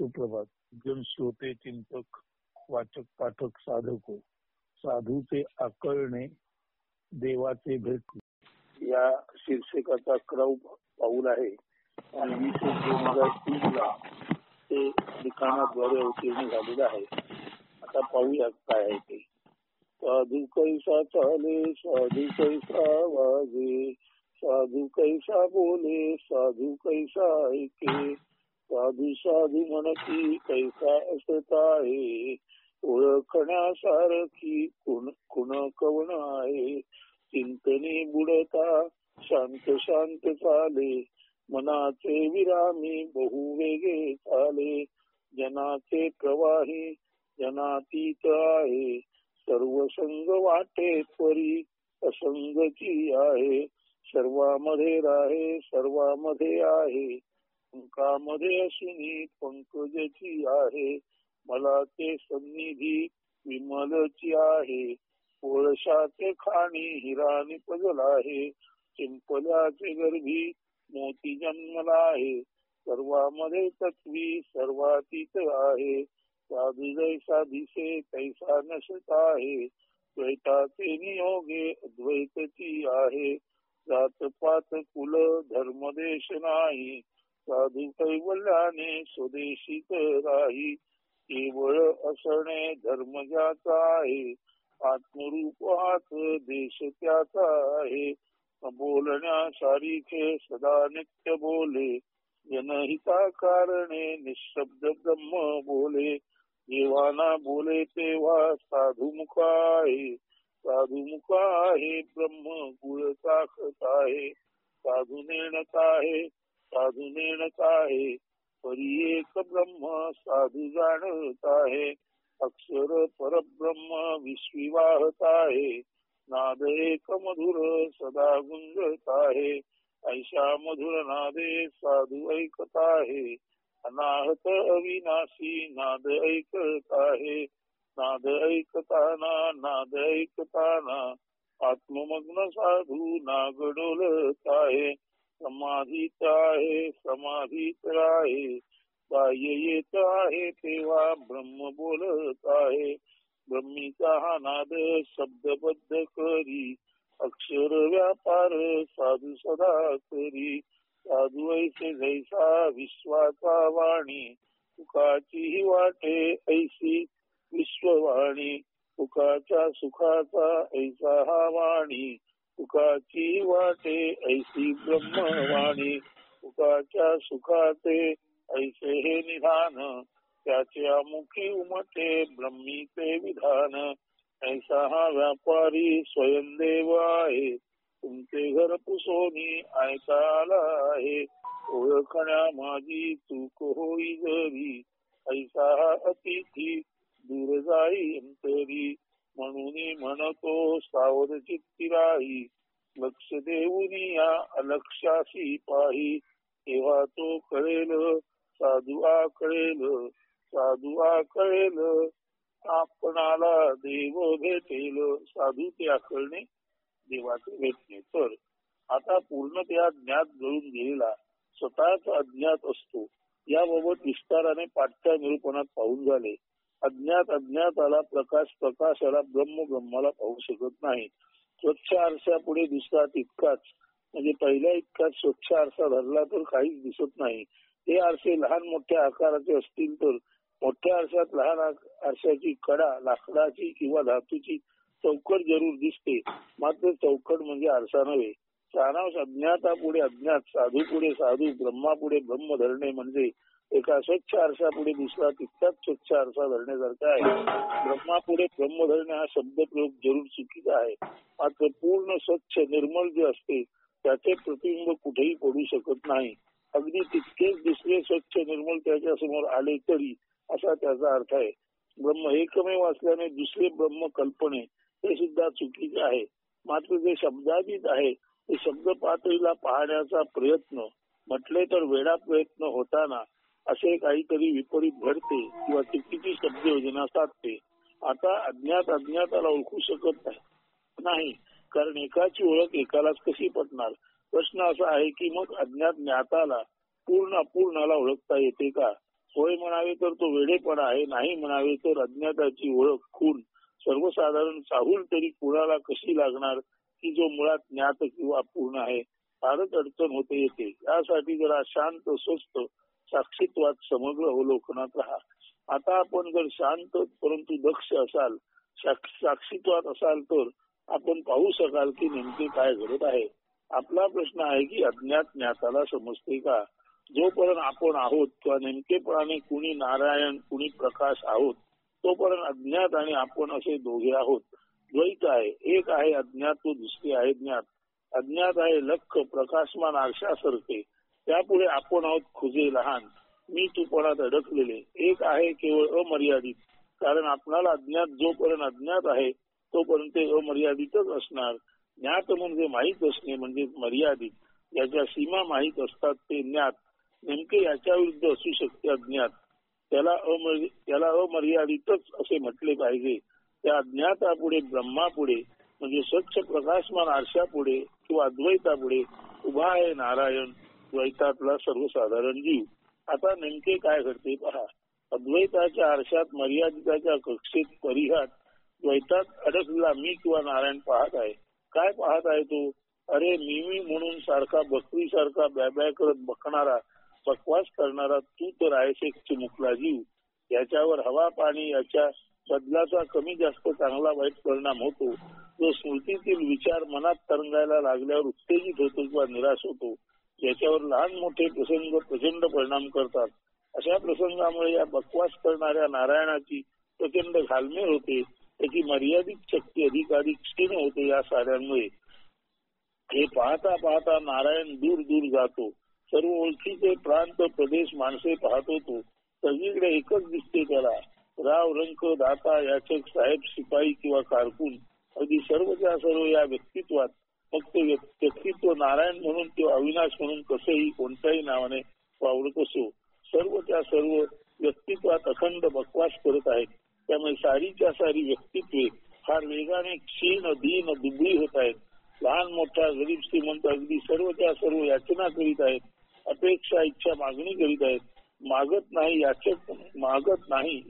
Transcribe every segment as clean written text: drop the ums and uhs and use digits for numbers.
सुप्रभात. जन श्रोते चिंतक वाचक पाठक साधको साधूचे आकळणे देवाचे भेट या शीर्षकाचा क्रम पाऊल आहे आणि 20/2003 ला ते लिखाणाद्वारे अवतीर्ण झालेलं आहे. आता पाहूया काय आहे ते. साधू कैसा चाले साधू कैसा वागे, साधू कैसा बोले साधू कैसा ऐके, साधू साधू म्हणती कैसा असता आहे, ओळखण्यासारखी कुण कवण आहे. चिंतने बुडता शांत शांत चाले, मनाचे विरामी बहु वेगे चाले. जनाचे प्रवाही जनातीत आहे, सर्व संग वाटे परी असंगची आहे. सर्वामध्ये राहे सर्वामध्ये आहे, पंखामध्ये असून पंकजची आहे. मला ते सन्निधी विमलची आहे, कोळशाचे खाणी हिराणी पजल आहे. चिंपल्याचे गर्भी मोती जन्मला आहे, सर्वामध्ये तत्वी सर्वातीत आहे. साधू जैसा दिसे तैसा नसत आहे, द्वैताचे नियोगे अद्वैतची आहे. जातपात कुल धर्म देश नाही, साधू कैवल्याने स्वदेशीत राही. केवळ असणे धर्म ज्याचा आहे, आत्मरूप हाच देश त्याचा आहे. बोलण्यासारिखे सदा नित्य बोले, जनहिता कारणे निशब्द ब्रह्म बोले. जेव्हा बोले तेव्हा साधू मुख आहे, साधू मुख आहे ब्रह्म गुळ साखत आहे. साधू नेणत आहे साधू नेणत आहे, परी एक ब्रह्म साधू जाणत आहे. अक्षर परब्रह्म विश्वी वाहत आहे, नाद एक मधुर सदा गुंजत आहे. ऐशा मधुर नादे साधू ऐकत आहे, अनाहत अविनाशी नाद ऐकत आहे. नाद ऐकताना आत्ममग्न साधू नागडोलत आहे. समाधीत आहे समाधीत आहे, बाह्य येत आहे तेव्हा ब्रह्म बोलत आहे. ब्रह्मीचा हा नाद शब्दबद्ध करी, अक्षर व्यापार साधू सदा करी. साधू ऐसे जैसा विश्वाचा वाणी, सुखाची वाटे ऐसी विश्ववाणी. सुखाच्या सुखाचा ऐसा हा वाणी, सुखाची वाटे ऐसी ब्रह्मवाणी. सुखाच्या सुखाचे ऐसे हे निधान, त्याच्या मुखी उमटे ब्रह्मीचे विधान. ऐसा हा व्यापारी स्वयंदेव आहे, तुमचे घर पुसोनी ऐकायला आहे. ओळखण्या माझी चूक होई जरी, ऐसा हा अतिथी दूर जाई अंतरी. म्हणून म्हणतो सावध चित्ती राही, लक्ष देऊन या अलक्षाशी पाही. तेव्हा तो कळेल साधू आकळेल, साधू आकळेल आपणाला देव भेटेल. साधू ते आकळणे देवाचे भेटणे. तर आता पूर्णतया ज्ञात जळून गेलेला स्वतःच अज्ञात असतो, याबाबत विस्ताराने पाठच्या निरूपणात पाहून झाले. अज्ञात अज्ञाताला, प्रकाश प्रकाशाला, ब्रह्म ब्रह्माला पाहू शकत नाही. स्वच्छ आरशापुढे दुसरा तितकाच, म्हणजे पहिल्या इतकाच स्वच्छ आरसा धरला तर काहीच दिसत नाही. ते आरसे लहान मोठ्या आकाराचे असतील तर मोठ्या आरशात लहान आरशाची कडा लाकडाची किंवा धातूची चौकट जरूर दिसते, मात्र चौकट म्हणजे आरसा नव्हे. सारांश अज्ञातापुढे अज्ञात, साधू पुढे साधू, ब्रह्मापुढे ब्रह्म धरणे म्हणजे एका स्वच्छ आरशापुढे दुसरा तितकाच स्वच्छ आरसा धरण्यासारखा आहे. ब्रह्मापुढे ब्रह्म धरणे हा शब्दप्रयोग जरूर चुकीचा आहे, मात्र पूर्ण स्वच्छ निर्मल जे असते त्याचे प्रतिबिंब कुठेही पडू शकत नाही. अगदी तितकेच दुसरे स्वच्छ निर्मल त्याच्या समोर आले तरी, असा त्याचा अर्थ आहे. ब्रह्म एकमेव असल्याने दुसरे ब्रह्म कल्पने हे सुद्धा चुकीचे आहे. मात्र जे शब्दातीत आहे ते शब्द पातळीला पाहण्याचा प्रयत्न म्हटले तर वेडा प्रयत्न होताना असे काहीतरी विपरीत घडते किंवा चुकीची शब्द योजना साधते. आता अज्ञात अज्ञाताला ओळखू शकत नाही, कारण एकाची ओळख एकालाच कशी पटणार. प्रश्न असा आहे की मग अज्ञात ज्ञाताला पूर्ण अपूर्णाला ओळखता येते का? होय म्हणावे तर तो वेडेपणा आहे, नाही म्हणावे तर अज्ञाताची ओळख खूण सर्वसाधारण चाहूल तरी कुणाला कशी लागणार की जो मुळात ज्ञात किंवा पूर्ण आहे. फारच अडचण होते येते. यासाठी जरा शांत स्वस्त साक्षीत्वात समग्र अवलोकनात राहा. आता आपण जर शांत परंतु दक्ष असाल, साक्षीत्वात असाल तर आपण पाहू शकाल की नेमके काय घडत आहे. आपला प्रश्न आहे की अज्ञात ज्ञाताला समजते का? जोपर्यंत आपण आहोत किंवा नेमकेपणाने कुणी नारायण कुणी प्रकाश आहोत तोपर्यंत अज्ञात आणि आपण असे दोघे आहोत. द्वैत आहे. एक आहे अज्ञात तो दुसरे आहे ज्ञात. अज्ञात आहे लख प्रकाशमान आरशासारखे, त्यापुढे आपण आहोत खुजे लहान मी तूपणात अडकलेले. एक आहे केवळ अमर्यादित, कारण आपणाला अज्ञात जोपर्यंत अज्ञात आहे तोपर्यंत ते अमर्यादितच असणार. ज्ञात म्हणजे माहीत असणे म्हणजे मर्यादित. याच्या सीमा माहीत असतात ते ज्ञात. नेमके याच्या विरुद्ध असू शकते अज्ञात. त्याला अमर्यादितच असे म्हटले पाहिजे. त्या अज्ञातापुढे ब्रह्मापुढे म्हणजे स्वच्छ प्रकाशमान आरशापुढे किंवा अद्वैतापुढे उभा आहे नारायण, द्वैतातला सर्वसाधारण जीव. आता नेमके काय घडते पहा. अद्वैताच्या आरशात मर्यादिताच्या कक्षेत परिघात द्वैतात अडकलेला मी किंवा नारायण पाहत आहे. काय पाहत आहे तो? अरे मी म्हणून सारखा बकरी सारखा बॅबॅ करत बकणारा बकवास करणारा तू तर आहेस एक चिमुकला जीव. याच्यावर हवा पाणी याच्या बदलाचा कमी जास्त चांगला वाईट परिणाम होतो. जो स्मृतीतील विचार मनात तरंगायला लागल्यावर उत्तेजित होतो किंवा निराश होतो. याच्यावर लहान मोठे प्रसंग प्रचंड परिणाम करतात. अशा प्रसंगामुळे या बकवास करणाऱ्या नारायणाची प्रचंड घालमेल होते. त्याची मर्यादित शक्ती अधिकाधिक क्षीण होते. या साऱ्यांमुळे हे पाहता पाहता नारायण दूर दूर जातो. सर्व ओळखीचे प्रांत प्रदेश माणसे पाहतो तो. सगळीकडे एकच दिसते त्याला. राव रंक दाता याचक साहेब शिपाई किंवा कारकून अगदी सर्वच्या सर्व या व्यक्तित्वात फक्त व्यक्तित्व नारायण म्हणून किंवा अविनाश म्हणून कसंही कोणत्याही नावाने वावरत असो, सर्वच्या सर्व व्यक्तित्वात अखंड बकवास करत आहेत. त्यामुळे सारीच्या सारी व्यक्तित्वे फार वेगाने क्षीण दीन दुबळी होत आहेत. लहान मोठा गरीब श्रीमंत अगदी सर्वच्या सर्व याचना करीत आहेत. अपेक्षा इच्छा मागणी करीत आहेत. मागत नाही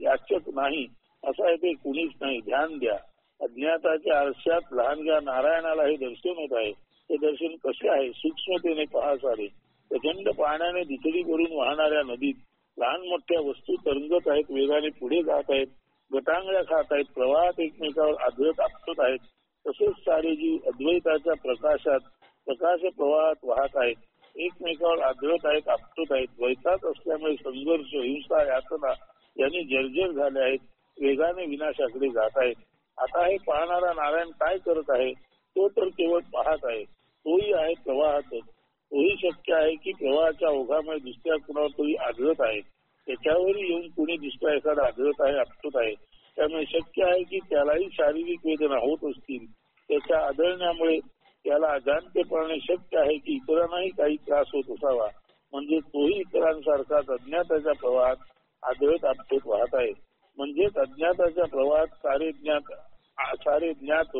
याचक नाही असं आहे ते कुणीच नाही. ध्यान द्या. अज्ञाताच्या आरशात लहानग्या नारायणाला हे दर्शन होत आहे. ते दर्शन कसे आहे? सूक्ष्मतेने पहा सारे. प्रचंड पाण्याने दिसडी करून वाहणाऱ्या नदीत लहान मोठ्या वस्तू तरंगत आहेत, वेगाने पुढे जात आहेत, गटांगळ्या खात आहेत, प्रवाहात एकमेकावर आदळत आपटत आहेत. तसेच सारे जीव अद्वैताच्या प्रकाश प्रवाहात वाहत आहेत, एकमेकावर आदळत आहेत, आपटत आहेत. द्वैतात असल्यामुळे संघर्ष हिंसा यातना यांनी जर्जर झाले आहेत, वेगाने विनाशाकडे जात आहेत. आता हे पाहणारा नारायण काय करत आहे? तो तर केवळ पाहत आहे. तोही आहे प्रवाहातच. तोही शक्य आहे की प्रवाहाच्या ओघामुळे दुसऱ्या कुणावर तरी आदळत आहे. त्याच्यावरही येऊन कुणी दुसरा एखादा आदळत आहे, आपटत आहे. त्यामुळे शक्य आहे की त्यालाही शारीरिक वेदना होत असतील. त्याच्या आदळण्यामुळे त्याला अजाणतेपणाने शक्य आहे की इतरांनाही काही त्रास होत असावा. म्हणजे तोही इतरांसारखाच अज्ञाताच्या प्रवाहात आदळत आपटत वाहत आहे. म्हणजेच अज्ञाताच्या प्रवाहात सारे ज्ञात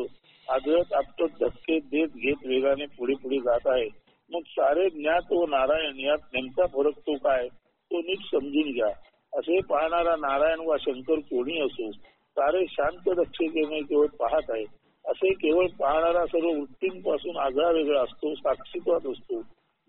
आदळत आपटत धक्के देत घेत वेगाने पुढे पुढे जात आहे. मग सारे ज्ञात व नारायण यात नेमका फरक तो काय? तो नीट समजून घ्या. असे पाहणारा नारायण वा शंकर कोणी असो, सारे शांत दक्षतेने केवळ पाहत आहे. असे केवळ पाहणारा सर्व वृत्तींपासून आगळा वेगळा असतो, साक्षीत्वात असतो,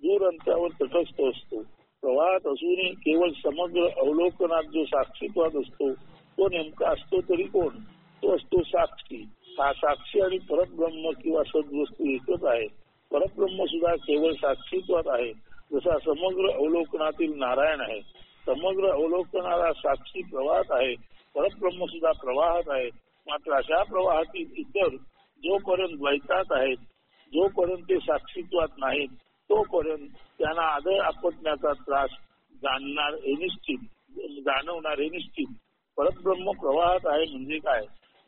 दूर अंतरावर तटस्थ असतो. प्रवाहात असूनही केवळ समग्र अवलोकनात जो साक्षीत्वात असतो तो नेमका असतो तरी कोण? तो असतो साक्षी. हा साक्षी आणि परब्रह्म किंवा सद्वस्तू एकच आहे. परब्रह्म सुद्धा केवळ साक्षीत्वात आहे, जसा समग्र अवलोकनातील नारायण आहे. समग्र अवलोकनाला साक्षी प्रवाहात आहे, परब्रह्म सुद्धा प्रवाहात आहे. मात्र अशा प्रवाहातील इतर जोपर्यंत द्वैतात आहेत, जोपर्यंत ते साक्षीत्वात नाहीत, तोपर्यंत त्यांना आदळ आपटण्याचा त्रास जाणवणार हे निश्चित. परब्रह्म प्रवाहात आहे म्हणजे काय?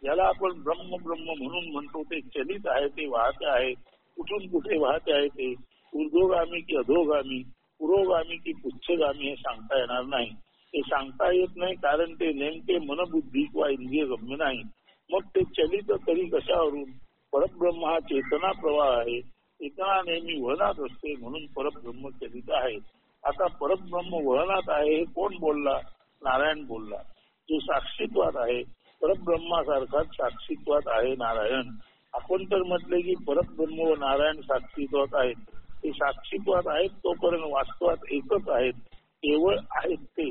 ज्याला आपण ब्रह्म म्हणून म्हणतो ते चलित आहे, ते वाहते आहे. कुठून कुठे वाहते आहे ते ऊर्ध्वगामी की अधोगामी, पुरोगामी की पुच्छगामी हे सांगता येणार नाही. ते सांगता येत नाही कारण ते नेमके मनबुद्धी किंवा इंद्रिय गम्य नाही. मग ते चलित तरी कशावरून? परब्रह्म हा चेतना प्रवाह आहे. चेतना नेहमी वहनात असते, म्हणून परब्रह्म चलित आहे. आता परब्रह्म वहनात आहे हे कोण बोलला? नारायण बोलला. जो साक्षीत्वात आहे परब्रह्मासारखाच साक्षीत्वात आहे नारायण. आपण तर म्हटले की परब्रह्म व नारायण साक्षीत्वात आहेत. ते साक्षीत्वात आहेत तोपर्यंत वास्तवात एकच आहेत, केवळ आहेत ते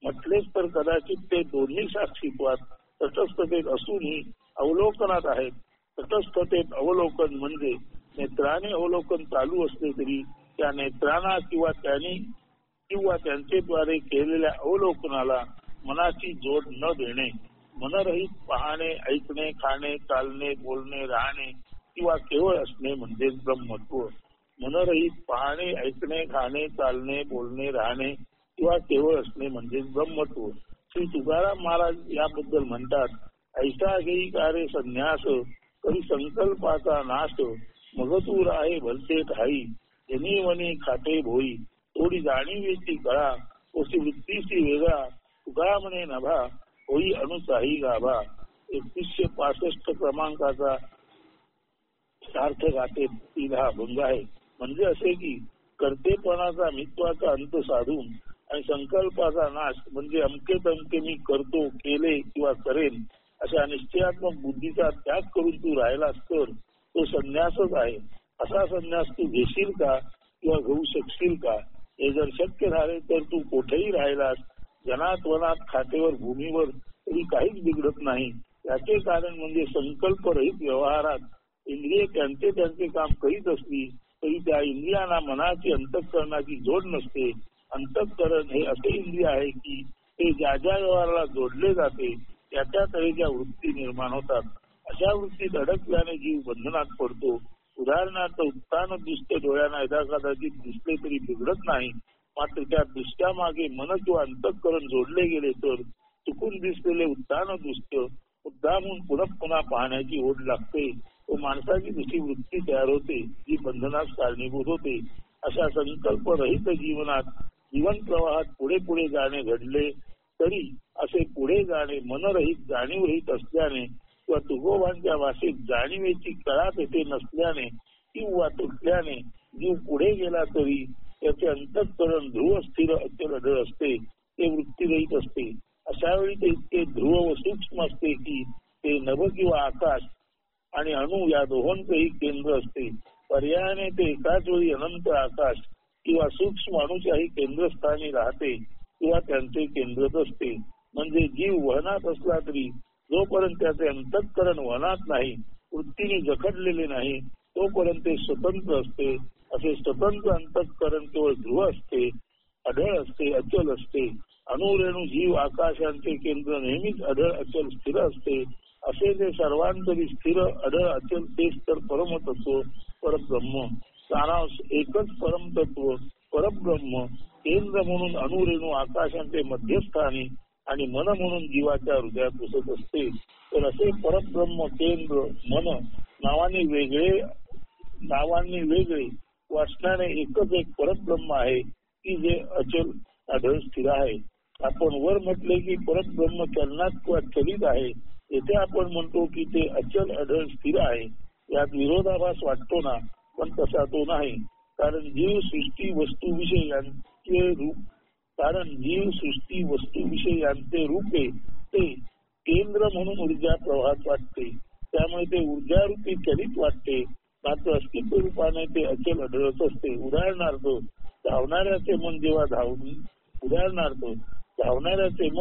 म्हटलेच तर कदाचित ते दोन्ही साक्षीत्वात तटस्थतेत असूनही अवलोकनात आहेत. तटस्थतेत अवलोकन म्हणजे नेत्राने अवलोकन चालू असले तरी त्या नेत्रांना किंवा त्यांचे द्वारे केलेल्या अवलोकनाला मनाची जोड न देणे. मनरहित पाहणे, ऐकणे, खाणे, चालणे, बोलणे, राहणे किंवा केवळ असणे म्हणजेच ब्रह्मत्व. मनरहित पाहणे, ऐकणे, खाणे, चालणे, बोलणे, राहणे किंवा केवळ असणे म्हणजेच ब्रह्मत्व. श्री तुकाराम महाराज याबद्दल म्हणतात, ऐसा घेई कार्य संन्यास करी संकल्पाचा नाश, मग तू राहे भलते ठाई, जनी वनी खाते भोई, थोडी जाणीवेची कळा, ओसी वृत्तीशी वेगळा, तुका म्हणे नभा, होई अनुसाही गाभा. 3165 क्रमांकाचा सार्थ गाते 3 भंग आहे. म्हणजे असे की कर्तेपणाचा मित्वाचा अंत साधून आणि संकल्पाचा नाश म्हणजे अमके तमके मी करतो, केले किंवा करेन अशा निश्चयात्मक बुद्धीचा त्याग करून तू राहिलास तर तो संन्यासच आहे. असा संन्यास तू घेशील का किंवा घेऊ शकशील का? हे जर शक्य झाले तर तू कुठेही राहिलास, जनात वनात खातेवर भूमीवर तरी काहीच बिघडत नाही. याचे कारण म्हणजे संकल्परहित व्यवहारात इंद्रिय त्यांचे काम करीत असली तरी त्या इंद्रियांना मनाची अंतःकरणाची जोड नसते. अंतःकरण हे असे इंद्रिय आहे की ते ज्या ज्या व्यवहाराला जोडले जाते त्या तऱ्हेच्या वृत्ती निर्माण होतात. अशा वृत्तीत अडकल्याने जीव बंधनात पडतो. उदाहरणार्थ उत्तान दृष्ट डोळ्यांना कदाचित दिसले तरी बिघडत नाही, मात्र त्या दृष्ट्या मागे मन किंवा अंतःकरण जोडले गेले तर चुकून दिसलेले उत्तान दृष्ट मुद्दामून पुन्हा पुन्हा पाहण्याची ओढ लागते व माणसाची दुसरी वृत्ती तयार होते जी बंधनास कारणीभूत होते. अशा संकल्परहित जीवनात जीवन प्रवाहात पुढे पुढे जाणे घडले तरी असे पुढे जाणे मनरहित जाणीवरहित असल्याने किंवा तुकोबांच्या भाषेत जाणीवेची कळा तेथे नसल्याने किंवा तुटल्याने जीव पुढे गेला तरी त्याचे अंतःकरण ध्रुव स्थिर अचल अढळ असते, ते वृत्तीरहित असते. अशा वेळी ते इतके ध्रुव व सूक्ष्म असते की ते नभ किंवा आकाश आणि अणु या दोहोंचेही केंद्र असते. पर्यायाने ते एकाच वेळी अनंत आकाश किंवा सूक्ष्म अणुच्याही केंद्रस्थानी राहते किंवा त्यांचे केंद्रच असते. म्हणजे जीव वहनात असला तरी जोपर्यंत त्याचे अंतःकरण वहनात नाही, वृत्तीने जखडलेले नाही, तोपर्यंत ते स्वतंत्र असते. असे स्वतंत्र अंतःकरण केवळ ध्रुव असते, अढळ असते, अचल असते. अणुरेणू जीव आकाशांचे केंद्र नेहमीच अढळ अचल स्थिर असते. असे जे सर्वांतरी स्थिर अढळ अचल तेच तर परमतत्व परब्रह्म. सारांश एकच परमतत्व परब्रह्म केंद्र म्हणून अणुरेणू आकाशांचे मध्यस्थानी आणि मन म्हणून जीवाच्या हृदयात घुसत असते. तर असे परब्रह्म केंद्र मन नावाने वेगळे वाचनाने एकच एक परब्रह्म आहे की जे अचल अढळ स्थिर आहे. आपण वर म्हटले की परब्रह्म चलनात किंवा चलित आहे. येथे आपण म्हणतो की ते अचल अढळ स्थिर आहे. यात विरोधाभास वाटतो ना, पण तसा तो नाही. कारण जीव सृष्टी वस्तुविषयी यांचे रूपे ते केंद्र म्हणून ऊर्जा प्रवाहात वाटते, त्यामुळे ते ऊर्जारूपी चलित वाटते. मात्र अस्तित्व रूपाने ते अचल अढळच असते. उदाहरणार्थ धावणाऱ्याचे मन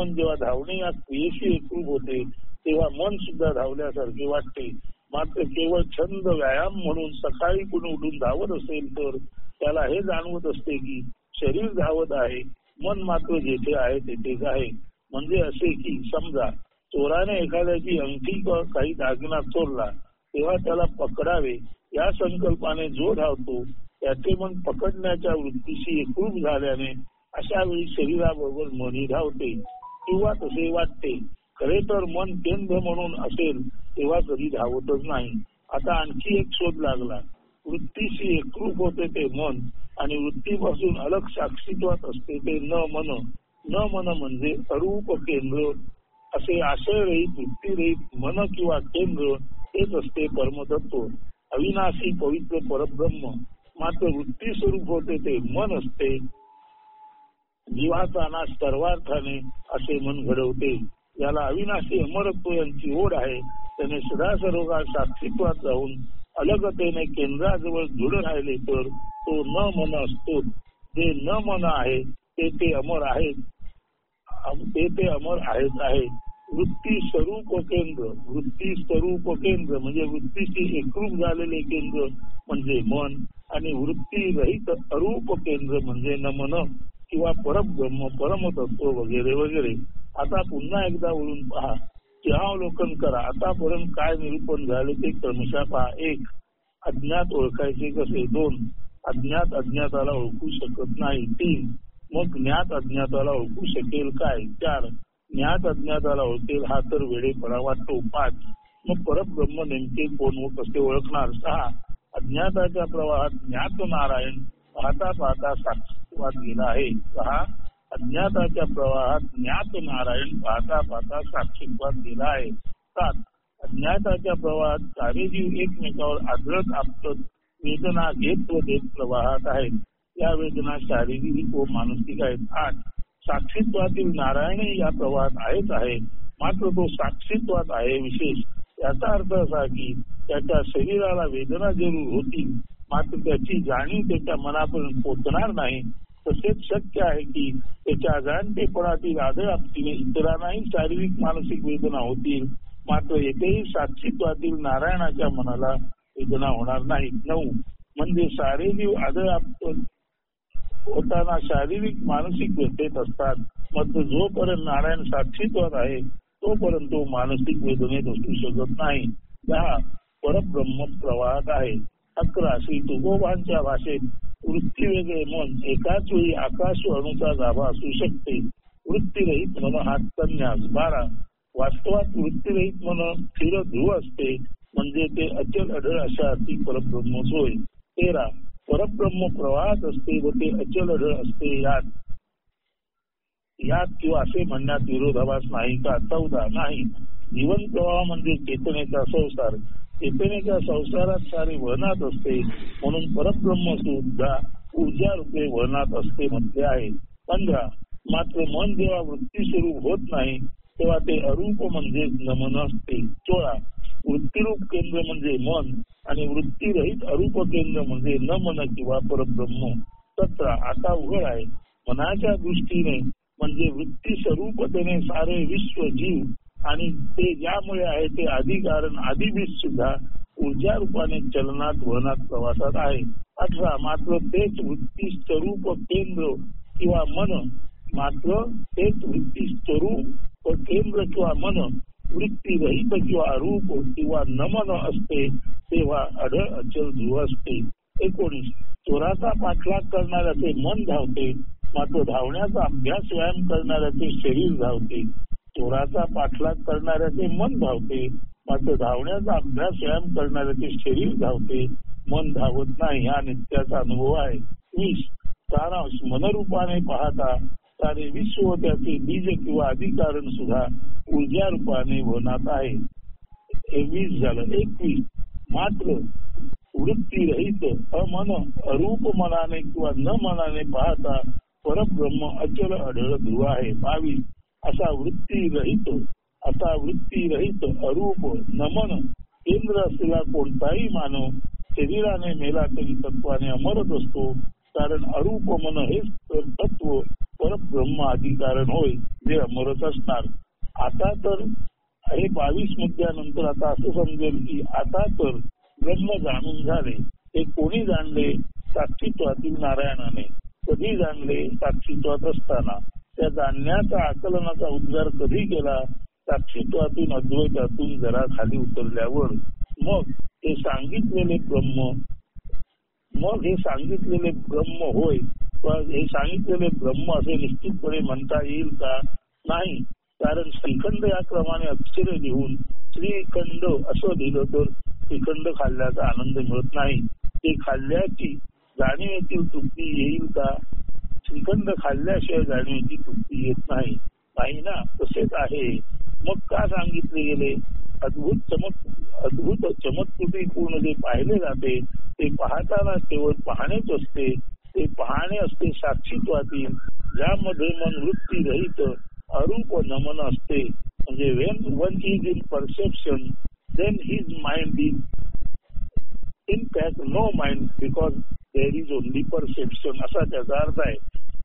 जेव्हा धावणे या क्रियेशी एकरूप होते तेव्हा मन सुद्धा धावल्यासारखे वाटते. मात्र केवळ छंद व्यायाम म्हणून सकाळी कुणी उठून धावत असेल तर त्याला हे जाणवत असते की शरीर धावत आहे, मन मात्र जेथे आहे तेथेच आहे. म्हणजे असे की समजा चोराने एखाद्याची अंगठी काही दागिना चोरला तेव्हा त्याला पकडावे या संकल्पाने जो धावतो त्याचे मन पकडण्याच्या वृत्तीशी एकरूप झाल्याने अशा वेळी शरीराबरोबर मनही धावते किंवा तसे वाटते. खरे तर मन केंद्र म्हणून असेल तेव्हा कधी धावतच नाही. आता आणखी एक शोध लागला. वृत्तीशी एकरूप होते ते मन आणि वृत्तीपासून अलग साक्षीत्वात असते ते न मन म्हणजे अरूप केंद्र. असे आशयरहित वृत्तीरहित मन किंवा केंद्र हेच असते परमतत्व अविनाशी पवित्र परब्रह्म. मात्र वृत्ती स्वरूप होते ते मन असते जीवाचा नाश सर्वार्थाने असे मन घडवते. याला अविनाशी अमरत्व यांची ओढ आहे. त्याने सदा सर्वकाळ साक्षीत्वात जाऊन अलगतेने केंद्राजवळ दृढ राहिले तर तो न मन असतो. जे न मन आहे ते अमर आहेत. ते अमर आहेत आहे. वृत्ती स्वरूप केंद्र, वृत्ती स्वरूप केंद्र म्हणजे वृत्तीशी एकरूप झालेले केंद्र म्हणजे मन, आणि वृत्ती रहित अरूप केंद्र म्हणजे न मन किंवा परब्रह्म, परमतत्व वगैरे वगैरे. आता पुन्हा एकदा वळून पहा, अवलोकन करा. आतापर्यंत काय निरूपण झाले ते क्रमशः पहा. 1. अज्ञात ओळखायचे कसे? 2. अज्ञात अज्ञाताला ओळखू शकत नाही. 3. मग ज्ञात अज्ञाताला ओळखू शकेल काय? 4. ज्ञात अज्ञाताला ओळखेल हा तर वेडेपणा वाटतो. 5. मग परब्रह्म नेमके कोण व कसे ओळखणार? 6. अज्ञाताच्या प्रवाहात ज्ञात नारायण पाहता पाहता साक्षीत्वात गेला आहे. 6. अज्ञाताच्या प्रवाहात ज्ञात नारायण पाहता पाहता साक्षीत्वात गेला आहे. 7. अज्ञाताच्या प्रवाहात सारे जीव एकमेकावर आदळत आपटत वेदना घेत व देत प्रवाहात आहेत. या वेदना शारीरिक व मानसिक आहेत. 8. साक्षीत्वातील नारायण या प्रवाहात आहेच आहे, मात्र तो साक्षीत्वात आहे विशेष. याचा अर्थ असा की त्याच्या शरीराला वेदना जरूर होतील, मात्र त्याची जाणीव त्याच्या मनापर्यंत पोहोचणार नाही. तसेच शक्य आहे की त्याच्या जाणतेपणातील आदळआपटीने इतरांनाही शारीरिक मानसिक वेदना होतील, मात्र येथेही साक्षीत्वातील नारायणाच्या मनाला वेदना होणार नाही. 9. म्हणजे सारे जीव आदळआपट होताना शारीरिक मानसिक व्यथेत असतात, मात्र जोपर्यंत नारायण साक्षीत्वात आहे तोपर्यंत तो मानसिक वेदनेत असू शकत नाही. 10. परब्रह्म प्रवाहात आहे. 11. श्री तुकोबांच्या भाषेत वृत्ती वेगळे मन एकाच वेळी आकाश अणुचा गाभा असू शकते. वृत्तीरहित मन हा संन्यास. 12. वास्तवात वृत्तीरहित मन स्थिर ध्रुव असते, म्हणजे ते अचल अढळ अशा अति परब्रह्मच होय. 13. परब्रह्म प्रवाहात असते व ते अचल अढळ असते, यात किंवा असे म्हणण्यात विरोधाभास नाही का? 14. नाही. जीवन प्रवाह म्हणजे चेतनेचा संसार. चेतनेच्या संसारात सारे वहनात असते, म्हणून परब्रह्म सुद्धा ऊर्जा रूपे वहनात असते म्हटले आहे. 15. मात्र मन जेव्हा वृत्ती स्वरूप होत नाही तेव्हा ते अरूप म्हणजे नमन असते. 16. वृत्तीरूप केंद्र म्हणजे मन आणि वृत्तीरहित अरूप केंद्र म्हणजे न मन किंवा परब्रह्म. 17. आता उघड आहे. मनाच्या दृष्टीने म्हणजे वृत्ती स्वरूपतेने सारे विश्व जीव आणि ते ज्यामुळे आहे ते आदी कारण आदिबीज सुद्धा ऊर्जा रूपाने चलनात वहनात प्रवासात आहे. 18. मात्र तेच वृत्ती स्वरूप केंद्र किंवा मन, मात्र तेच वृत्ती स्वरूप केंद्र किंवा मन वृत्ती रहित किंवा अरूप किंवा नमन असते तेव्हा अढळ अचल ध्रुव असते. 19. चोराचा पाठलाग करणाऱ्याचे मन धावते, मात्र धावण्याचा अभ्यास व्यायाम करणाऱ्याचे शरीर धावते. चोराचा पाठलाग करणाऱ्याचे मन धावते, मात्र धावण्याचा अभ्यास व्यायाम करणाऱ्याचे शरीर धावते, मन धावत नाही. हा नित्याचा अनुभव आहे. 20. सारांश. मनरूपाने पाहता सारे विश्व त्याचे बीज किंवा अधिकारण सुद्धा ऊर्जा रूपाने वहनात आहे. 20 झालं. 21. मात्र वृत्ती रहित अमन अरूप मनाने किंवा न मनाने पाहता परब्रह्म अचल अढळ ध्रुव आहे. 22. असा वृत्ती रहित अरूप नमन केंद्र असलेला कोणताही मानव शरीराने मेला तरी तत्वाने अमरच असतो, कारण अरूप मन हेच तत्व परब्रह्म अधिकारण होय, जे अमरच असणार. आता तर हे 22 मुद्द्यानंतर आता असं समजेल की आता तर ब्रह्म जाणून झाले. ते कोणी जाणले? साक्षीत्वातील नारायणाने. कधी जाणले? साक्षीत्वात असताना. त्या जाणण्याचा आकलनाचा उद्गार कधी केला? साक्षीत्वातून अद्वैतातून जरा खाली उतरल्यावर. मग हे सांगितलेले ब्रह्म होय, हे सांगितलेले ब्रह्म असे निश्चितपणे म्हणता येईल का? नाही. कारण श्रीखंड या क्रमाने अक्षरे लिहून श्रीखंड असं लिहिलं तर श्रीखंड खाल्ल्याचा आनंद मिळत नाही. ते खाल्ल्याची जाणीवेतील तृप्ती येईल का? श्रीखंड खाल्ल्याशिवाय जाणीवेची तृप्ती येत नाही ना. तसेच आहे. मग का सांगितले गेले? अद्भुत चमत्कृती पूर्ण जे पाहिले जाते ते पाहताना केवळ पाहणेच असते. ते पाहणे असते साक्षीत्वातील, ज्यामध्ये मन वृत्ती रहित अरूप नमन असते. म्हणजे when one is in perception, then his mind is in fact no mind because there is only perception, असा त्याचा अर्थ आहे.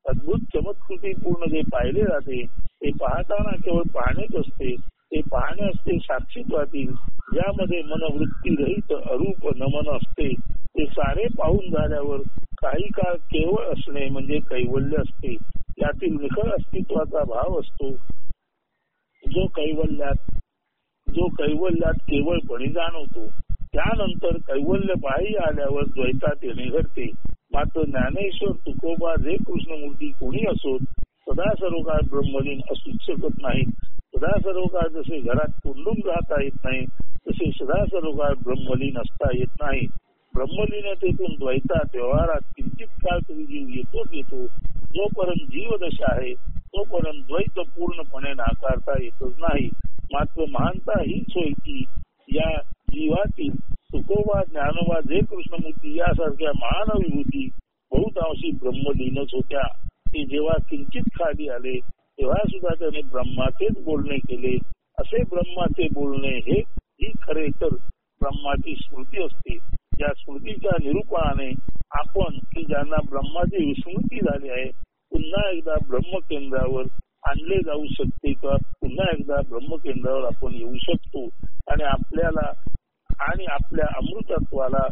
अद्भुत चमत्कृती पूर्ण जे पाहिले जाते ते पाहताना केवळ पाहणेच असते. ते पाहणे असते साक्षीत्वातील, ज्यामध्ये मनवृत्ती रहित अरूप नमन असते. ते सारे पाहून झाल्यावर काही काळ केवळ असणे म्हणजे कैवल्य असते. यातील निखळ अस्तित्वाचा भाव असतो, जो कैवल्यात केवळपणे जाणवतो. त्यानंतर कैवल्य बाह्य आल्यावर द्वैतात येणे घडते. मात्र ज्ञानेश्वर तुकोबा जे कृष्णमूर्ती कोणी असोत सदा सर्वकाळ ब्रह्मलीन असूच शकत नाहीत. सदा सर्वकाळ जसे घरात कोंडून राहता येत नाही तसे सदा सर्वकाळ ब्रह्मलीन असता येत नाही. ब्रह्मलीनतेतून द्वैतात व्यवहारात किंचित काळ तरी जीव येतो. जोपर्यंत जीवदशा आहे तोपर्यंत द्वैत पूर्णपणे नाकारता येतच नाही. मात्र महानता हीच होय की या जीवातील तुकोबा ज्ञानोबा जे कृष्णमूर्ती यासारख्या महान विभूती बहुतांशी ब्रह्मलीनच होत्या. ते जेव्हा किंचित खाली आले तेव्हा सुद्धा त्याने ब्रह्माचेच बोलणे केले. असे ब्रह्माचे बोलणे ही खरे तर ब्रह्माची स्मृती असते. या स्मृतीच्या निरूपणाने आपण की ज्यांना ब्रह्माची विस्मृती झाली आहे पुन्हा एकदा ब्रह्मकेंद्रावर आणले जाऊ शकते किंवा पुन्हा एकदा ब्रह्मकेंद्रावर आपण येऊ शकतो आणि आपल्या अमृतत्वाला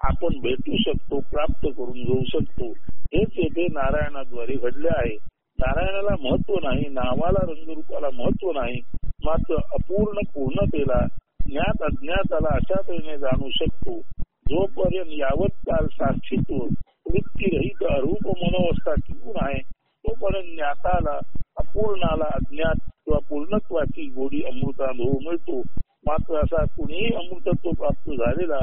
आपण भेटू शकतो, प्राप्त करून घेऊ शकतो. हेच येथे नारायणाद्वारे घडले आहे. नारायणाला महत्व नाही, नावाला रंगरूपाला महत्व नाही, मात्र अपूर्ण पूर्णतेला ज्ञात अज्ञाताला अशा तऱ्हेने जाणू शकतो. जोपर्यंत यावत काल साक्षीत्व वृत्तीरहित अरूप मनोवस्था टिकून आहे तोपर्यंत ज्ञाताला अपूर्णाला अज्ञात किंवा पूर्णत्वाची गोडी अमृतानुभव मिळतो. मात्र असा कुणीही अमृतत्व प्राप्त झालेला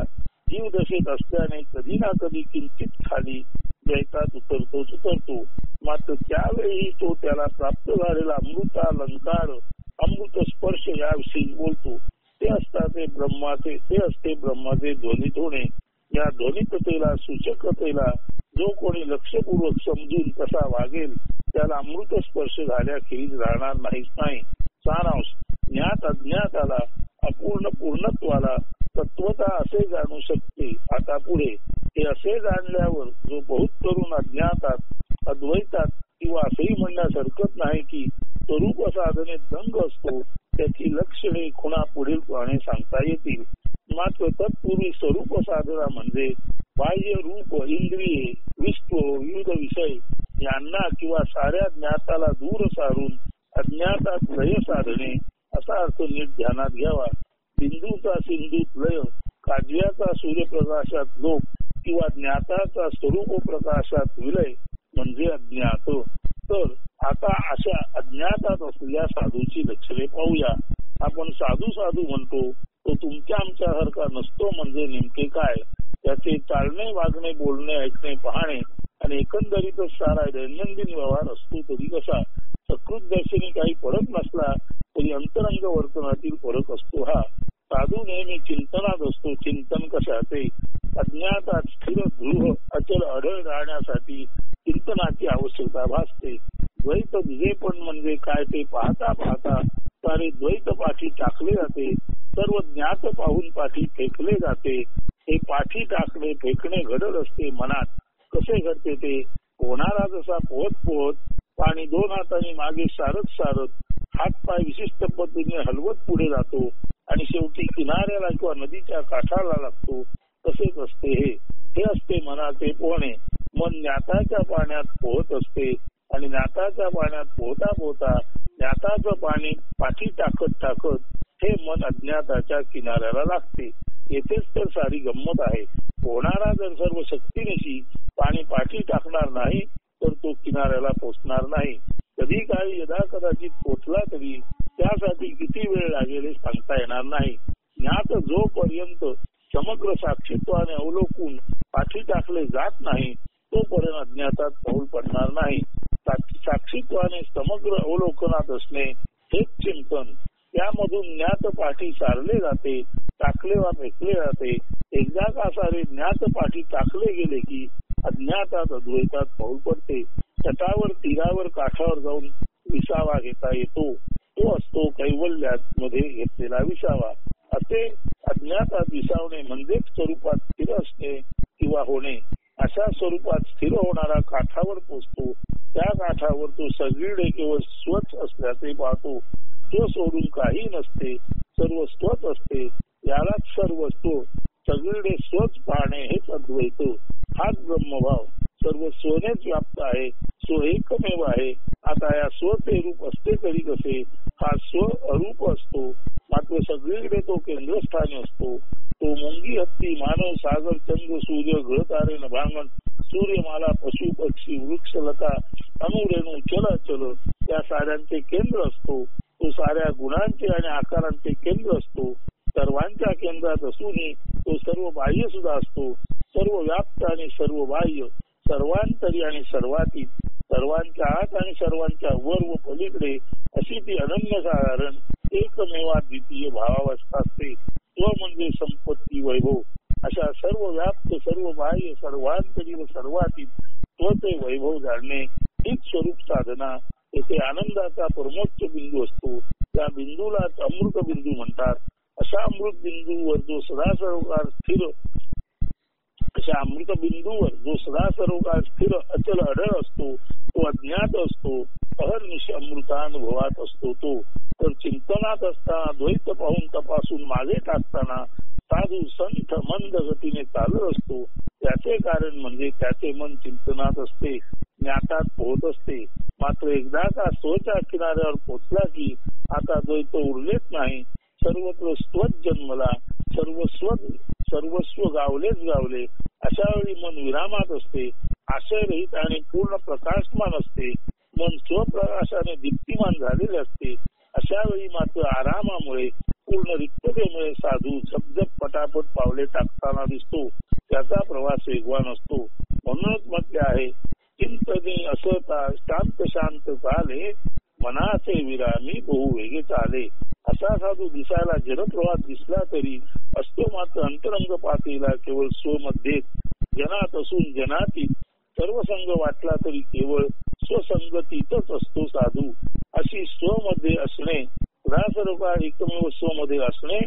जीव दशेत असल्याने कधी ना कधी किंचित खाली द्वैतात उतरतो. मात्र त्यावेळी तो त्याला प्राप्त झालेला अमृतालंकार अमृत स्पर्श याविषयी बोलतो. ते असते ब्रह्माचे ध्वनित होणे. या ध्वनिततेला सूचकतेला जो कोणी लक्षपूर्वक समजून तसा वागेल त्याला अमृत स्पर्श झाल्याखेरीज राहणार नाही. सारांश, ज्ञात अज्ञाताला अपूर्ण पूर्णत्वाला तत्वता असे जाणू शकते. आता पुढे हे असे जाणल्यावर जो बहुत करून अज्ञातात अद्वैतात किंवा असेही म्हणण्यास हरकत नाही की स्वरूप साधने दंग असतो त्याची लक्षणे खुणा पुढील प्रमाणे सांगता येतील. मात्र तत्पूर्वी स्वरूप साधना म्हणजे बाह्य रूप इंद्रिये विश्व विविध विषय यांना किंवा साऱ्या ज्ञाताला दूर सारून अज्ञातात लय साधणे असा अर्थ नीट ध्यानात घ्यावा. बिंदूचा सिंधूत लय, काजव्याचा सूर्यप्रकाशात लोप किंवा ज्ञाताचा स्वरूप प्रकाशात विलय म्हणजे अज्ञात. तर आता अशा अज्ञातात असलेल्या साधूची लक्षणे पाहूया. आपण साधू म्हणतो तो तुमच्या आमच्यासारखा नसतो म्हणजे नेमके काय? त्याचे चालणे वागणे बोलणे ऐकणे पाहणे आणि एकंदरीतच सारा दैनंदिन व्यवहार असतो तरी कसा? सकृत दर्शनी काही फरक नसला तरी अंतरंग वर्तनातील फरक असतो. हा साधू नेहमी चिंतनात असतो. चिंतन कशाचे? अज्ञातात स्थिर दृढ अचल अढळ राहण्यासाठी चिंतनाची आवश्यकता भासते. द्वैत विजेपण म्हणजे काय ते पाहता सारे द्वैत पाठी टाकले जाते. सर्व ज्ञात पाहून पाठी फेकले जाते. हे पाठी टाकणे फेकणे घडत असते मनात. कसे घडते ते? होणारा जसा पोहत पाणी दोन हातांनी मागे सारत हात पाय विशिष्ट पद्धतीने हलवत पुढे जातो आणि शेवटी किनाऱ्याला किंवा नदीच्या काठाला लागतो. तसेच असते हे असते मनाचे पोहणे. मन ज्ञाताच्या पाण्यात पोहत असते आणि ज्ञाताच्या पाण्यात पोहता ज्ञाताचं पाणी पाठी टाकत हे मन अज्ञाताच्या किनाऱ्याला लागते. येथेच तर सारी गंमत आहे. पोहणारा जर सर्व शक्तीनिशी पाणी पाठी टाकणार नाही तर तो किनाऱ्याला पोचणार नाही. कधी काळी यदा कदाचित पोचला तरी त्यासाठी किती वेळ लागेल हे सांगता येणार नाही. ज्ञात जोपर्यंत समग्र साक्षीत्वाने अवलोकून पाठी टाकले जात नाही तोपर्यंत अज्ञातात पाऊल पडणार नाही. साक्षीत्वाने समग्र अवलोकनात असणे हेच चिंतन. त्यामधून ज्ञात पाठी सारले जाते, टाकले वा फेकले जाते. एकदा का सारे ज्ञात पाठी टाकले गेले की अज्ञातात अद्वैतात पाऊल पडते. तटावर तीरावर काठावर जाऊन विसावा घेता येतो तो असतो कैवल्यात मध्ये घेतलेला विसावा. असे अज्ञातात विसावणे म्हणजेच स्वरूपात स्थिर असणे किंवा होणे. अशा स्वरूपात स्थिर होणारा काठावर पोचतो. त्या काठावर तो सगळीकडे केवळ स्वच्छ असल्याचे पाहतो. तो सोडून काही नसते, सर्व स्वच्छ असते. यालाच सर्वस्व, सगळीकडे स्वच्छ पाहणे हेच अद्वैत. हाच ब्रह्मभाव सर्व स्वनेच व्याप्त आहे. स्व एकमेव आहे. आता या स्वचे रूप असते तरी कसे, हा स्व अरूप असतो. मात्र सगळीकडे तो केंद्रस्थानी असतो. तो मुंगी हत्ती मानव सागर चंद्र सूर्य ग्रह तारे नभांगण सूर्यमाला पशु पक्षी वृक्ष लता अणुरेणू चल अचल त्या साऱ्यांचे केंद्र असतो. तो साऱ्या गुणांचे आणि आकारांचे केंद्र असतो. सर्वांच्या केंद्रात असूनही तो सर्व बाह्य सुद्धा असतो. सर्व व्याप्त आणि सर्व बाह्य, सर्वांतरी आणि सर्वातीत, सर्वांच्या आत आणि सर्वांच्या वर व पलीकडे अशी ती अनन्यसाधारण एकमेवा द्वितीय भावावस्था असते. स्व म्हणजे संपत्ती वैभव. अशा सर्व व्याप्त सर्व बाह्य सर्वांतरी व सर्वातीत स्वचे वैभव जाणणे हीच स्वरूप साधना. येथे आनंदाचा परमोच्च बिंदू असतो. त्या बिंदूलाच अमृत बिंदू म्हणतात. अशा अमृत बिंदूवर जो सदा सर्वकाळ स्थिर अशा अमृत बिंदूवर जो सदा सर्वकाळ स्थिर अचल अढळ असतो तो अज्ञात असतो. अहर्निश अमृतानुभवात असतो तो. तर चिंतनात असताना द्वैत पाहून तपासून मागे टाकताना साधू संत मंद गतीने चालत असतो. त्याचे कारण म्हणजे त्याचे मन चिंतनात असते, ज्ञातात पोहत असते. मात्र एकदा का स्वच्या किनाऱ्यावर पोचला की आता द्वैत उरलेच नाही. सर्वत्र स्वच जन्मला, सर्वस्व गावलेच गावले. अशा वेळी मन विरामात असते, आशयरहित आणि पूर्ण प्रकाशमान असते. मन स्वप्रकाशाने दीप्तिमान झालेले असते. अशा वेळी मात्र आरामामुळे पूर्ण रिक्ततेमुळे साधू झपझप पटापट पावले टाकताना दिसतो. त्याचा प्रवास वेगवान असतो. म्हणूनच म्हटले आहे, चिंतने असता शांत शांत चाले, मनाचे विरामी बहु वेगे चाले. असा साधू दिसायला जलप्रवाहात दिसला तरी असतो मात्र अंतरंग पातळीला केवळ स्वमध्येच, जनात असून जनातीत. सर्वसंग वाटला तरी केवळ स्वसंगतीतच असतो साधू. अशी स्वमध्ये असणे, सर्वकाळ एकमेव स्वमध्ये असणे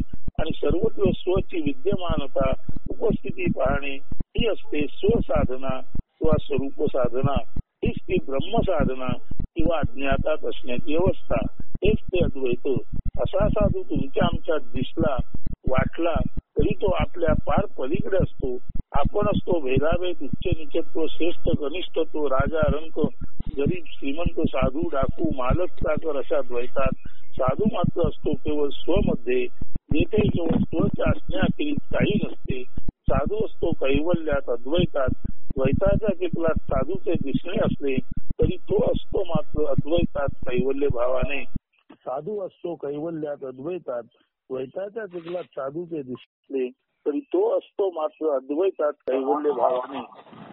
आणि सर्वत्र स्वची विद्यमानता उपस्थिती पाहणे ही असते स्वसाधना किंवा स्वरूप साधना. हीच ती ब्रह्मसाधना किंवा अज्ञातात असण्याची अवस्था. हेच ते अद्वैत. असा साधू तुमच्या आमच्यात दिसला वाटला तरी तो आपल्या पार पलीकडे असतो. आपण असतो भेदाभेद, उच्च निचत्व, श्रेष्ठ कनिष्ठत्व, राजा रंक, गरीब श्रीमंत, साधू डाकू, मालक चाकर अशा द्वैतात. साधू मात्र असतो केवळ स्वमध्ये, जेथे केवळ स्वच्या असण्याखेरीज काही नसते. साधू असतो कैवल्यात अद्वैतात. द्वैताच्या चिखलात साधूचे दिसणे असले तरी तो असतो मात्र अद्वैतात कैवल्य भावाने. साधू असतो कैवल्यात अद्वैतात. द्वैताच्या चिखलात साधूचे दिसले तरी तो असतो मात्र अद्वैतात कैवल्य भावाने.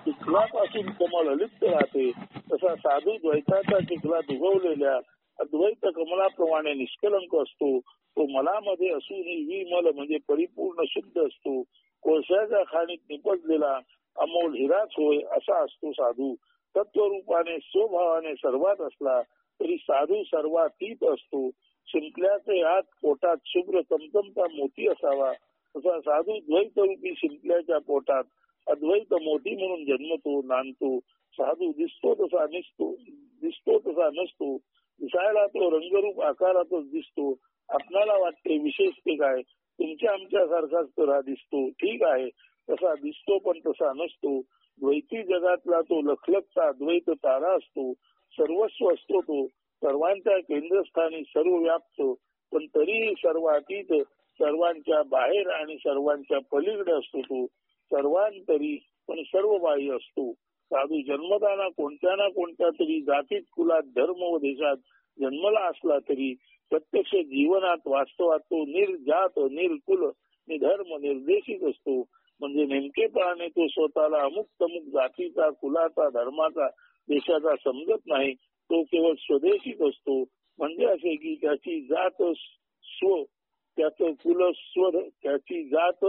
चिखलापासून कमल अलिप्त राहते तसा साधू द्वैताच्या चिखलात उगवलेल्या अद्वैत कमलाप्रमाणे निष्कलंक असतो. तो मलामध्ये असूनही विमल म्हणजे परिपूर्ण शुद्ध असतो. कोळशाच्या खाणीत निपजलेला अमोल हिराच होय असा असतो साधू. तत्वरूपाने स्वभावाने सर्वात असला तरी साधू सर्वातीत असतो. शिंपल्याचे आत पोटात शुभ्र चमचमता मोती असावा तसा साधू द्वैत रूपी शिंपल्याच्या पोटात अद्वैत मोती म्हणून जन्मतो, नांदतो. साधू दिसतो तसा नसतो. दिसायला तो रंगरूप आकारातच दिसतो. आपणाला वाटते विशेष ते काय, तुमच्या आमच्या सारखाच तर हा दिसतो. ठीक आहे, तसा दिसतो पण तसा नसतो. द्वैती जगातला तो लखलखता अद्वैत तारा असतो. सर्वस्व असतो तो. सर्वांच्या केंद्रस्थानी सर्व व्याप्त पण तरीही सर्वातीत, सर्वांच्या बाहेर आणि सर्वांच्या पलीकडे असतो तो. सर्वांतरी पण सर्व बाह्य असतो. साधू जन्मताना कोणत्या ना कोणत्या तरी जातीत, कुलात, धर्म व देशात जन्मला असला तरी प्रत्यक्ष जीवनात वास्तवात तो निर्जात, निर्कुल, निधर्म, निर्देशित असतो. म्हणजे नेमकेपणाने तो स्वतःला अमुक तमुक जातीचा, कुलाचा, धर्माचा, देशाचा समजत नाही. तो केवळ स्वदेशीच असतो. म्हणजे असे की त्याची जात स्व, त्याचं कुल स्व, त्याची जात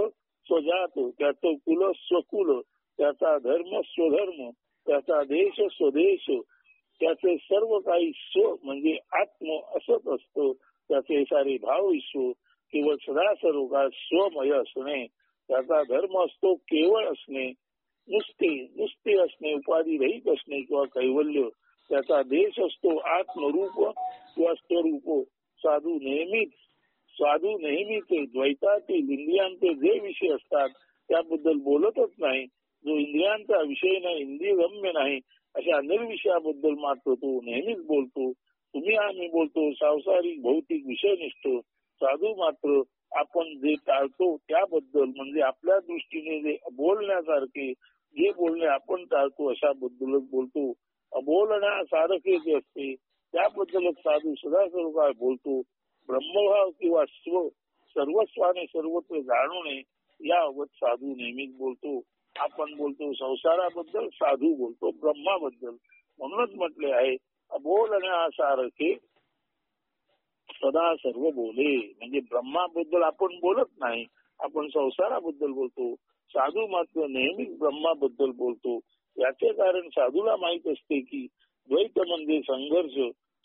स्वजात, त्याचं कुल स्वकुल, त्याचा धर्म स्वधर्म, त्याचा देश स्वदेश, त्याचे सर्व काही स्व म्हणजे आत्म असत असतं. त्याचे सारे भाव विश्व केवळ सदा सर्व काळ स्वमय असणे. त्याचा धर्म असतो केवळ असणे, नुसते असणे, उपाधी रहित असणे किंवा कैवल्य. त्याचा देश असतो आत्मरूप किंवा स्वरूप. साधू नेहमीच द्वैतातील इंद्रियांचे जे विषय असतात त्याबद्दल बोलतच नाही. जो इंद्रियांचा विषय नाही, इंद्रियगम्य नाही, अशा निर्विषयाबद्दल मात्र तो नेहमीच बोलतो. तुम्ही आम्ही बोलतो सांसारिक भौतिक विषयनिष्ठ. साधू मात्र आपण जे टाळतो त्याबद्दल म्हणजे आपल्या दृष्टीने जे बोलण्यासारखे जे बोलणे आपण टाळतो अशाबद्दलच बोलतो. बोलण्यासारखे जे असते त्याबद्दलच साधू सदा सर्व काळ बोलतो. ब्रह्मभाव किंवा सर्वस्वाने सर्वत्र जाणवणे याबाबत साधू नेहमीच बोलतो. आपण बोलतो संसाराबद्दल, साधू बोलतो ब्रह्माबद्दल. म्हणूनच म्हटले आहे बोलण्यासारखे सदा सर्व बोले. म्हणजे ब्रह्माबद्दल आपण बोलत नाही, आपण संसाराबद्दल बोलतो. साधू मात्र नेहमीच ब्रह्माबद्दल बोलतो. याचे कारण साधूला माहित असते की द्वैत म्हणजे संघर्ष,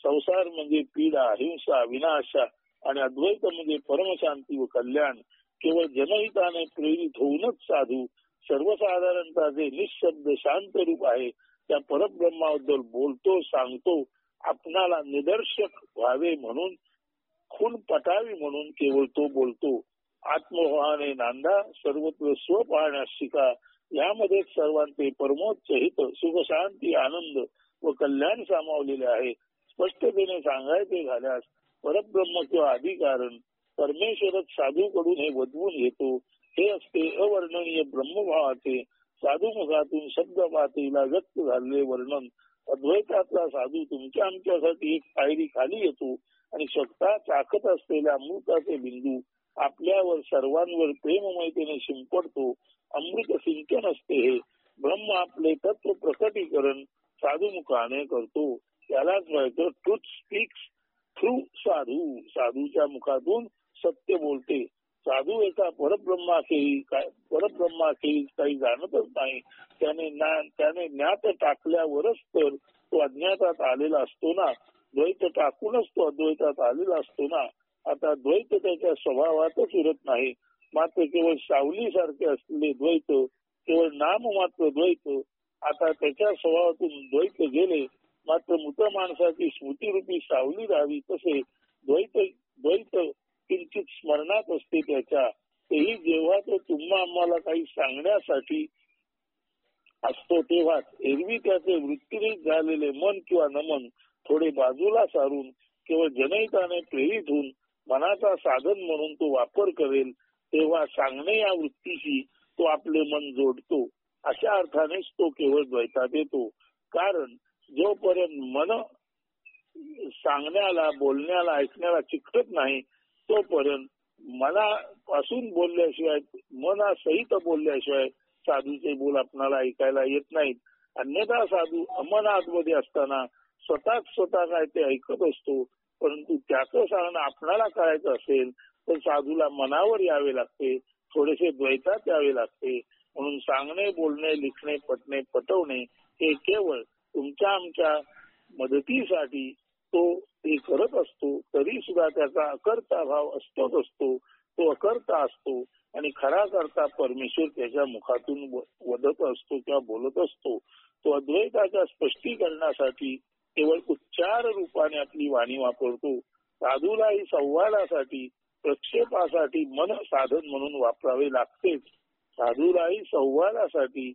संसार म्हणजे पीडा, हिंसा, विनाशा आणि अद्वैत म्हणजे परमशांती व कल्याण. केवळ जनहिताने प्रेरित होऊनच साधू सर्वसाधारणतः जे निशब्द शांत रूप आहे त्या परब्रह्माबद्दल बोलतो, सांगतो. आपणाला निदर्शक व्हावे म्हणून, खून पटावी म्हणून केवळ तो बोलतो. आत्मभावाने नांदा, सर्वत्र स्व पाहण्यास शिका. यामध्ये सर्वांचे परमोच्च हित, सुख, शांती, आनंद व कल्याण सामावलेले आहे. स्पष्टतेने सांगायचे झाल्यास परब्रह्म किंवा अधिकारण परमेश्वरच साधूकडून हे वधवून घेतो. हे असते अवर्णनीय ब्रह्मभावाचे साधू मुखातून शब्द पातळीला व्यक्त झालेले वर्णन. अद्वैतातला साधू तुमच्या आमच्यासाठी एक पायरी खाली येतो आणि स्वतः चाकत असलेल्या अमृताचे बिंदू आपल्यावर सर्वांवर प्रेममयतेने शिंपडतो. अमृत सिंचन असते हे. ब्रह्म आपले तत्व प्रकटीकरण साधुमुखाने करतो. त्यालाच व्हायचं ट्रुथ स्पीक्स थ्रू साधू. साधूच्या मुखातून सत्य बोलते. साधू एका परब्रह्माखेरी काही जाणतच नाही. त्याने ज्ञात टाकल्यावरच तर तो अज्ञातात आलेला असतो ना. द्वैत टाकूनच तो अद्वैतात आलेला असतो ना. आता द्वैत त्याच्या स्वभावातच उरत नाही. मात्र केवळ सावलीसारखे असलेले द्वैत, केवळ नाम मात्र द्वैत. आता त्याच्या स्वभावातून द्वैत गेले, मात्र मृत माणसाची स्मृतीरूपी सावली राहावी तसे द्वैत किंचित स्मरणात असते त्याच्या. तेही जेव्हा तो तुम्हा आम्हाला काही सांगण्यासाठी असतो तेव्हाच. एरवी त्याचे वृत्तीरहित झालेले मन किंवा नमन थोडे बाजूला सारून केवळ जनहिताने प्रेरित होऊन मनाचा साधन म्हणून तो वापर करेल तेव्हा सांगणे या वृत्तीशी तो आपले मन जोडतो. अशा अर्थानेच तो केवळ द्वैतात येतो. कारण जोपर्यंत मन सांगण्याला, बोलण्याला, ऐकण्याला चिकटत नाही तोपर्यंत मनापासून बोलल्याशिवाय, मनासहित बोलल्याशिवाय साधूचे बोल आपणाला ऐकायला येत नाहीत. अन्यथा साधू अमनात असताना स्वतः काय ते ऐकत असतो. परंतु त्याचं सांगणं आपणाला करायचं असेल तर साधूला मनावर यावे लागते, थोडेसे द्वैतात यावे लागते. म्हणून सांगणे, बोलणे, लिखणे, पटणे, पटवणे हे केवळ तुमच्या आमच्या मदतीसाठी तो ते करत असतो. तरी सुद्धा त्याचा अकर्ता भाव असतोच असतो. तो अकर्ता असतो आणि खरा करता परमेश्वर त्याच्या मुखातून वदत असतो किंवा बोलत असतो. तो अद्वैताच्या स्पष्टीकरणासाठी केवळ उच्चार रूपाने आपली वाणी वापरतो. साधूलाही संवादासाठी, प्रक्षेपासाठी मन साधन म्हणून वापरावे लागतेच. साधूलाही संवादासाठी,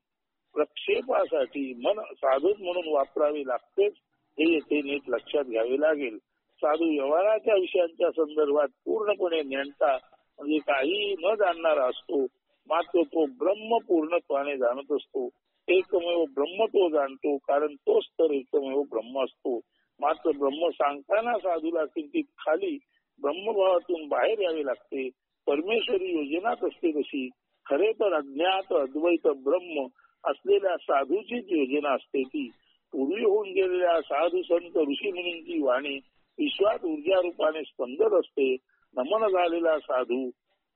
प्रक्षेपासाठी मन साधन म्हणून वापरावे लागतेच. हे येथे नीट लक्षात घ्यावे लागेल. साधू व्यवहाराच्या विषयांच्या संदर्भात पूर्णपणे नेणता म्हणजे काही न जाणणारा असतो. मात्र तो ब्रह्म पूर्णत्वाने जाणत असतो. एकमेव ब्रह्म तो जाणतो, कारण तोच तर एकमेव ब्रह्म असतो. मात्र ब्रह्म सांगताना साधूला किंचित खाली ब्रह्मभावातून बाहेर यावे लागते. परमेश्वरी योजनाच असते तशी. खरे तर अज्ञात अद्वैत ब्रह्म असलेल्या साधूचीच योजना असते ती. पूर्वी होऊन गेलेल्या साधू संत ऋषी मुनींची वाणी विश्वात ऊर्जा रूपाने स्पंदत असते. नमन झालेला साधू,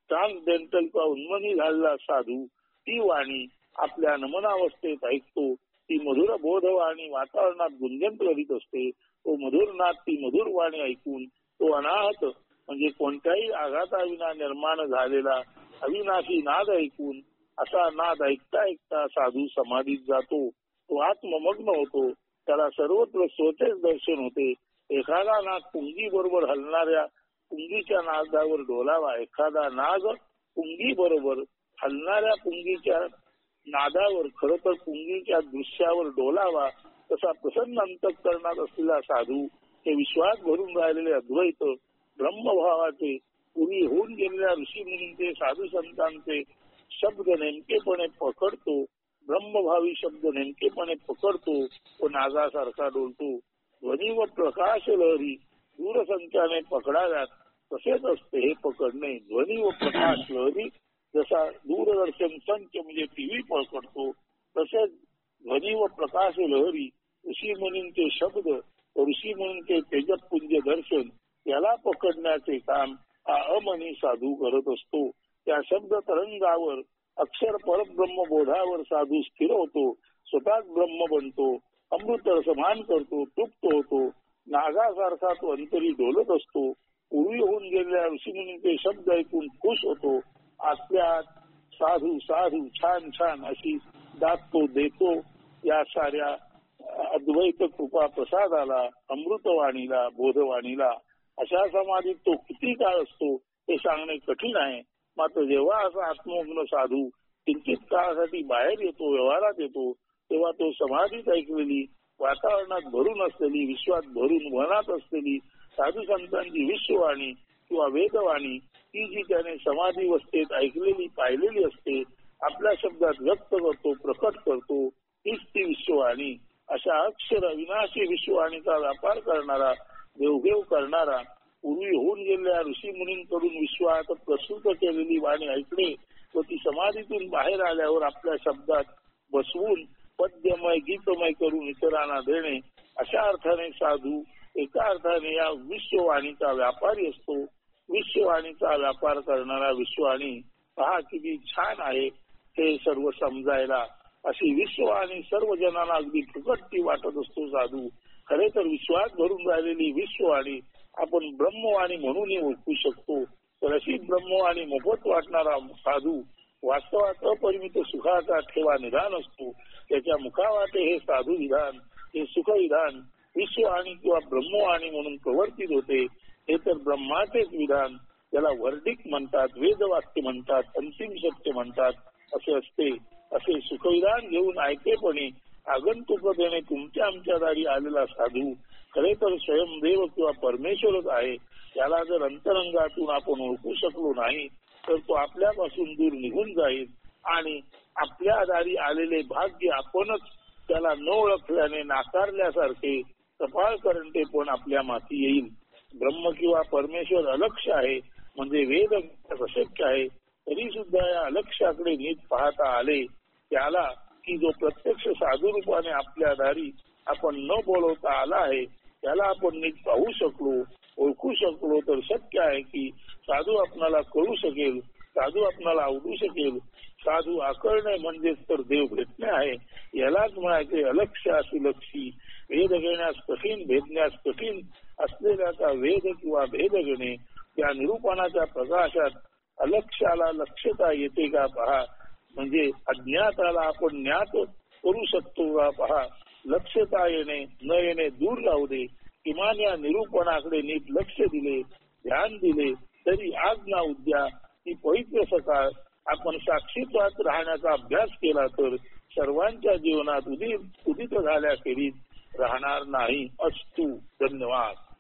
ट्रान्सडेंटल किंवा उन्मनी झालेला साधू ती वाणी आपल्या नमनावस्थेत ऐकतो. ती मधुर बोधवाणी वातावरणात गुंजन करीत असते. तो मधुर नाद, ती मधुर वाणी ऐकून तो अनाहत म्हणजे कोणत्याही आघाताविना निर्माण झालेला अविनाशी नाद ऐकून असा नाद ऐकता ऐकता साधू समाधीत जातो. तो आत्ममग्न होतो. त्याला सर्वत्र स्वतःच दर्शन होते. एखादा नाद पुंगी बरोबर हलणाऱ्या पुंगीच्या नादावर डोलावा, एखादा नाद पुंगी बरोबर हलणाऱ्या पुंगीच्या नादावर खर तर पुंगीच्या दृश्यावर डोलावा. तसा प्रसन्न अंतःकरणात असलेला साधू हे विश्वास भरून राहिलेले अद्वैत ब्रह्मभावाचे पूर्वी होऊन गेलेल्या ऋषीमुनींचे साधू संतांचे शब्द नेमकेपणे पकडतो. ब्रह्मभावी शब्द नेमकेपणे पकडतो. तो नागासारखा डोलतो. ध्वनी व प्रकाश लहरी दूरसंचाने पकडाव्यात तसेच असते हे पकडणे. ध्वनी व प्रकाश लहरी जसा दूरदर्शन संच म्हणजे टीव्ही पकडतो, तसेच ध्वनी व प्रकाश लहरी ऋषीमुनींचे शब्द, ऋषीमुनींचे तेजपुंज दर्शन याला पकडण्याचे काम हा अमनी साधू करत असतो. त्या शब्द तरंगावर अक्षर परब्रह्म बोधावर साधू स्थिर होतो. स्वतःच ब्रह्म बनतो. अमृत समान करतो. तृप्त होतो. नागासारखा तो अंतरी डोलत असतो. पूर्वी होऊन गेलेल्या ऋषीमुनींचे शब्द ऐकून खुश होतो. आत्म्यात साधू साधू छान छान अशी दात तो देतो. या साऱ्या अद्वैत कृपा प्रसादाला, अमृतवाणीला, बोधवाणीला अशा समाधीत तो किती काळ असतो हे सांगणे कठीण आहे. मात्र जेव्हा असा आत्मग्न साधू किंचित काळासाठी बाहेर येतो, व्यवहारात येतो, तेव्हा तो समाधीत ऐकलेली, वातावरणात भरून असलेली, विश्वात भरून मनात असलेली साधू संतांची विश्ववाणी किंवा वेदवाणी ती जी त्याने समाधीवस्थेत ऐकलेली, पाहिलेली असते, आपल्या शब्दात व्यक्त करतो, प्रकट करतो, तीच ती विश्ववाणी. अशा अक्षर अविनाशी विश्ववाणीचा व्यापार करणारा, देवघेव करणारा, पूर्वी होऊन गेलेल्या ऋषी मुनींकडून विश्वात प्रस्तुत केलेली वाणी ऐकणे व ती समाधीतून बाहेर आल्यावर आपल्या शब्दात बसवून पद्यमय गीतमय करून इतरांना देणे, अशा अर्थाने साधू एका अर्थाने या विश्ववाणीचा व्यापारी असतो. विश्ववाणीचा व्यापार करणारा विश्ववाणी पहा किती छान आहे हे सर्व समजायला. अशी विश्ववाणी सर्व जणांना अगदी फुकट वाटत असतो साधू. खरे तर विश्वास भरून राहिलेली विश्ववाणी आपण ब्रह्मवाणी म्हणूनही ओळखू शकतो. तर अशी ब्रह्मवाणी मोफत वाटणारा साधू वास्तवात अपरिमित सुखाचा ठेवा निधान असतो. त्याच्या मुखावाटे हे साधू विधान, हे सुख विधान विश्ववाणी किंवा ब्रह्मवाणी म्हणून प्रवर्तित होते. हे तर ब्रह्माचेच विधान, त्याला वर्डिक म्हणतात, वेदवाक्य म्हणतात, अंतिम सत्य म्हणतात असे असते. असे सुखविधान घेऊन ऐकेपणे आगंतुकतेने तुमच्या आमच्या दारी आलेला साधू खरे तर स्वयंदेव किंवा परमेश्वरच आहे. याला जर अंतरंगातून आपण ओळखू शकलो नाही तर तो आपल्यापासून दूर निघून जाईल आणि आपल्या दारी आलेले भाग्य आपणच त्याला न ओळखल्याने नाकारल्यासारखे कपाळ करंटे पण आपल्या माथी येईल. ब्रह्म किंवा परमेश्वर अलक्ष आहे म्हणजे वेद अशक्य आहे. तरी सुद्धा या अलक्ष्याकडे नीट पाहता आले. त्याला की जो प्रत्यक्ष साधू रूपाने आपल्या दारी आपण न बोलवता आला आहे त्याला आपण नीट पाहू शकलो, ओळखू शकलो तर शक्य आहे की साधू आपणाला कळू शकेल, साधू आपणाला आवडू शकेल. साधू आकळणे म्हणजेच तर देव भेटणे आहे. यालाच म्हणायचे अलक्ष्य अशी लक्षी. वेद घेण्यास कठीण, भेदण्यास कठीण असलेल्याचा वेद किंवा भेद घेणे. त्या निरूपणाच्या प्रकाशात अलक्ष्याला लक्ष्यता येते का पहा. म्हणजे अज्ञाताला आपण ज्ञात करू शकतो का पहा. लक्ष्यता येणे न येणे दूर राहू दे. किमान या निरूपणाकडे नीट लक्ष दिले, ध्यान दिले तरी आज ना उद्या ती पवित्र सकाळ आपण साक्षीत्वात राहण्याचा अभ्यास केला तर सर्वांच्या जीवनात उदित झाल्याखेरीज राहणार नाही. अस्तु. धन्यवाद.